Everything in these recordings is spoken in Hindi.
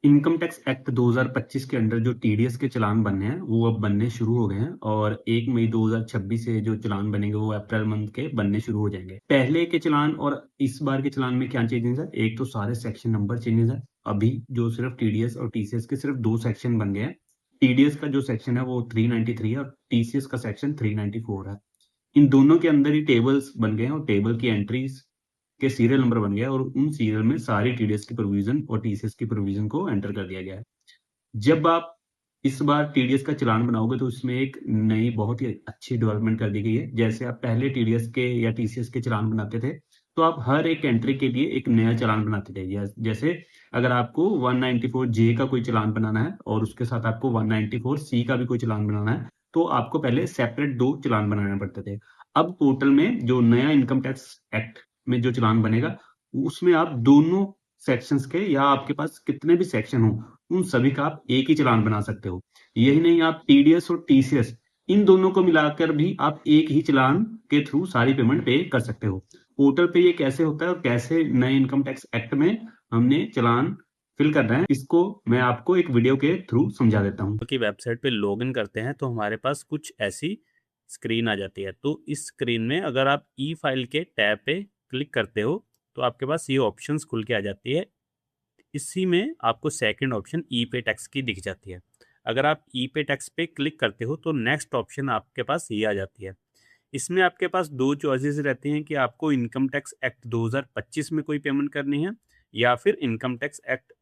इनकम टैक्स एक्ट 2025 के अंडर जो टीडीएस के चालान बनने हैं वो अब बनने शुरू हो गए हैं और 1 मई 2026 से जो चालान बनेंगे वो अप्रैल मंथ के बनने शुरू हो जाएंगे। पहले के चालान और इस बार के चालान में क्या चेंजेस है? एक तो सारे सेक्शन नंबर चेंजेस है। अभी जो सिर्फ टीडीएस और टीसीएस के सिर्फ 2 सेक्शन बन गए हैं। टीडीएस का जो सेक्शन है वो 393 है और टीसीएस का सेक्शन 394 है। इन दोनों के अंदर ही टेबल्स बन गए हैं और टेबल की एंट्रीज के सीरियल नंबर बन गया और उन सीरियल में सारी टीडीएस की प्रोविजन और टीसीएस की प्रोविजन को एंटर कर दिया गया है। जब आप इस बार टीडीएस का चालान बनाओगे तो इसमें एक नई बहुत ही अच्छी डेवलपमेंट कर दी गई है। जैसे आप पहले टीडीएस के या टीसीएस के चालान बनाते थे तो आप हर एक एंट्री के लिए एक नया चालान बनाते थे। जैसे अगर आपको 194 जे का कोई चालान बनाना है और उसके साथ आपको 194 सी का भी कोई चालान बनाना है तो आपको पहले सेपरेट 2 चालान बनाने पड़ते थे। अब पोर्टल में जो नया इनकम टैक्स एक्ट में जो चालान बनेगा उसमें आप दोनों सेक्शंस के या आपके पास कितने भी सेक्शन हो उन सभी का आप एक ही चालान बना सकते हो। यही नहीं, आप टीडीएस और टीसीएस इन दोनों को मिलाकर भी आप एक ही चालान के थ्रू सारी पेमेंट पे कर सकते हो। पोर्टल पे ये कैसे होता है और कैसे नए इनकम टैक्स एक्ट में हमने चालान फिल करना है, इसको मैं आपको एक वीडियो के थ्रू समझा देता हूँ। की वेबसाइट पे लॉगिन करते हैं तो हमारे पास कुछ ऐसी स्क्रीन आ जाती है। तो इस स्क्रीन में अगर आप ई फाइल के टैब पे क्लिक करते हो तो आपके पास ये ऑप्शंस खुल के आ जाती है। इसी में आपको सेकंड ऑप्शन ई पे टैक्स की दिख जाती है। अगर आप ई पे टैक्स पे क्लिक करते हो तो नेक्स्ट ऑप्शन आपके पास ये आ जाती है। इसमें आपके पास दो चॉइसेस रहती हैं कि आपको इनकम टैक्स एक्ट 2025 में कोई पेमेंट करनी है या फिर income tax act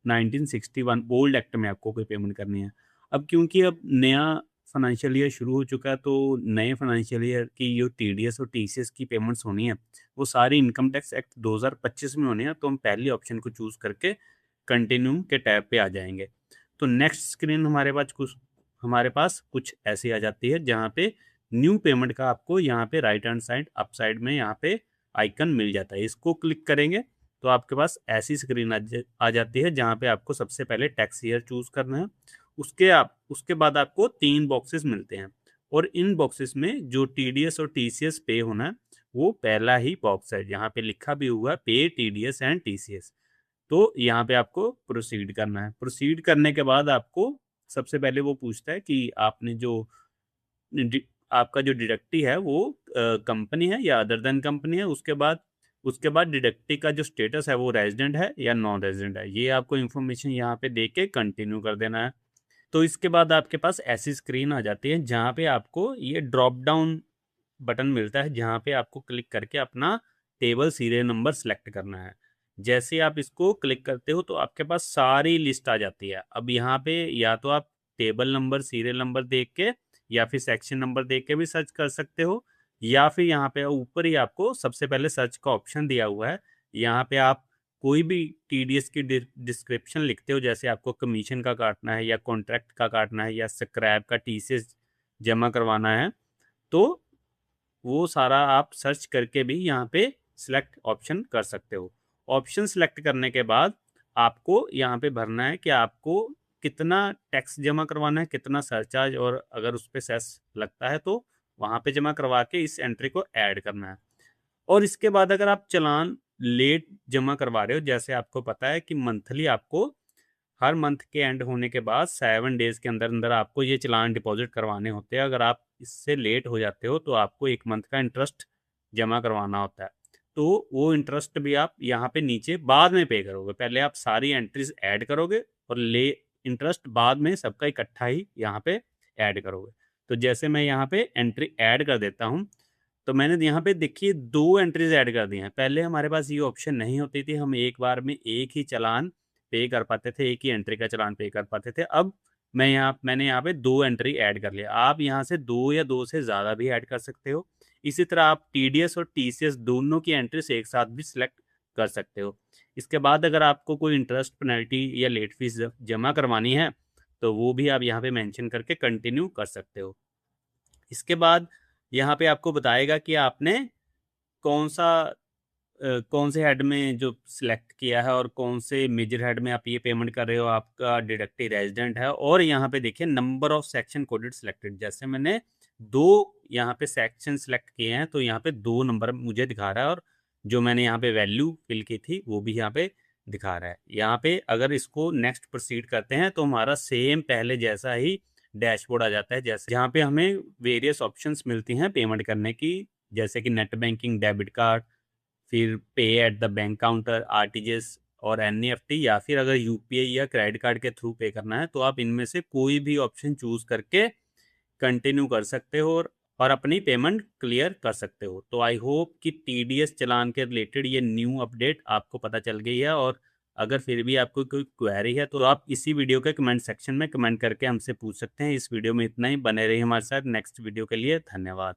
1961 old act में आपको कोई पेमेंट करनी है। अब क्योंकि अब नया फाइनेंशियल ईयर शुरू हो चुका है तो नए फाइनेंशियल ईयर की जो टीडीएस और टीसीएस की पेमेंट्स होनी है वो सारी इनकम टैक्स एक्ट 2025 में होनी है। तो हम पहले ऑप्शन को चूज़ करके कंटिन्यू के टैब पे आ जाएंगे। तो नेक्स्ट स्क्रीन हमारे पास कुछ ऐसी आ जाती है जहाँ पे न्यू पेमेंट का आपको यहाँ पे right hand side up side में यहाँ पे आइकन मिल जाता है। इसको क्लिक करेंगे तो आपके पास ऐसी स्क्रीन आ जाती है जहाँ पे आपको सबसे पहले टैक्स ईयर चूज करना है। उसके बाद आपको 3 बॉक्सेस मिलते हैं और इन बॉक्सेस में जो टीडीएस और टीसीएस पे होना है वो पहला ही बॉक्स है जहाँ पे लिखा भी हुआ है पे टीडीएस एंड टीसीएस। तो यहाँ पे आपको प्रोसीड करना है। प्रोसीड करने के बाद आपको सबसे पहले वो पूछता है कि आपने जो आपका जो डिडक्टी है वो कंपनी है या अदर देन कंपनी है। उसके बाद डिडक्टी का जो स्टेटस है वो रेजिडेंट है या नॉन रेजिडेंट है। ये आपको इन्फॉर्मेशन यहाँ पे दे के कंटिन्यू कर देना है। तो इसके बाद आपके पास ऐसी स्क्रीन आ जाती है जहाँ पे आपको ये ड्रॉप डाउन बटन मिलता है जहाँ पे आपको क्लिक करके अपना टेबल सीरियल नंबर सेलेक्ट करना है। जैसे आप इसको क्लिक करते हो तो आपके पास सारी लिस्ट आ जाती है। अब यहाँ पे या तो आप टेबल नंबर सीरियल नंबर देख के या फिर सेक्शन नंबर देख के भी सर्च कर सकते हो या फिर यहाँ पे ऊपर ही आपको सबसे पहले सर्च का ऑप्शन दिया हुआ है। यहाँ पे आप कोई भी टीडीएस की डिस्क्रिप्शन लिखते हो, जैसे आपको कमीशन का काटना है या कॉन्ट्रैक्ट का काटना है या स्क्रैप का टीसीएस जमा करवाना है, तो वो सारा आप सर्च करके भी यहाँ पे सिलेक्ट ऑप्शन कर सकते हो। ऑप्शन सिलेक्ट करने के बाद आपको यहाँ पे भरना है कि आपको कितना टैक्स जमा करवाना है, कितना सरचार्ज, और अगर उस पर सेस लगता है तो वहाँ पे जमा करवा के इस एंट्री को ऐड करना है। और इसके बाद अगर आप चालान लेट जमा करवा रहे हो, जैसे आपको पता है कि मंथली आपको हर मंथ के एंड होने के बाद 7 डेज के अंदर अंदर आपको ये चालान डिपॉजिट करवाने होते हैं। अगर आप इससे लेट हो जाते हो तो आपको 1 मंथ का इंटरेस्ट जमा करवाना होता है। तो वो इंटरेस्ट भी आप यहाँ पे नीचे बाद में पे करोगे। पहले आप सारी एंट्रीज ऐड करोगे और ले इंटरेस्ट बाद में सबका इकट्ठा ही यहाँ पे ऐड करोगे। तो जैसे मैं यहाँ पे एंट्री ऐड कर देता हूँ तो मैंने यहाँ पे देखिए 2 एंट्रीज ऐड कर दी हैं। पहले हमारे पास ये ऑप्शन नहीं होती थी, हम एक बार में एक ही चालान पे कर पाते थे, एक ही एंट्री का चालान पे कर पाते थे। अब मैंने यहाँ पे 2 एंट्री ऐड कर लिया। आप यहाँ से 2 या 2 से ज़्यादा भी ऐड कर सकते हो। इसी तरह आप टीडीएस और टीसीएस दोनों की एंट्रीज एक साथ भी सिलेक्ट कर सकते हो। इसके बाद अगर आपको कोई इंटरेस्ट पेनल्टी या लेट फीस जमा करवानी है तो वो भी आप यहाँ पे मेंशन करके कंटिन्यू कर सकते हो। इसके बाद यहाँ पे आपको बताएगा कि आपने कौन सा कौन से हेड में जो सिलेक्ट किया है और कौन से मेजर हेड में आप ये पेमेंट कर रहे हो, आपका डिडक्टिव रेजिडेंट है। और यहाँ पे देखिए number of section coded selected, जैसे मैंने 2 यहाँ पे सेक्शन सिलेक्ट किए हैं तो यहाँ पे 2 नंबर मुझे दिखा रहा है और जो मैंने यहाँ पे वैल्यू फिल की थी वो भी यहाँ पे दिखा रहा है। यहाँ पे अगर इसको नेक्स्ट प्रोसीड करते हैं तो हमारा सेम पहले जैसा ही डैशबोर्ड आ जाता है, जैसे जहाँ पे हमें वेरियस ऑप्शंस मिलती हैं पेमेंट करने की, जैसे कि नेट बैंकिंग, डेबिट कार्ड, फिर पे at the bank counter, RTGS और एनईएफटी, या फिर अगर यूपीआई या क्रेडिट कार्ड के थ्रू पे करना है तो आप इनमें से कोई भी ऑप्शन चूज करके कंटिन्यू कर सकते हो और अपनी पेमेंट क्लियर कर सकते हो। तो आई होप कि टीडीएस चालान के रिलेटेड ये न्यू अपडेट आपको पता चल गई है, और अगर फिर भी आपको कोई क्वेरी है तो आप इसी वीडियो के कमेंट सेक्शन में कमेंट करके हमसे पूछ सकते हैं। इस वीडियो में इतना ही, बने रहिए हमारे साथ। नेक्स्ट वीडियो के लिए धन्यवाद।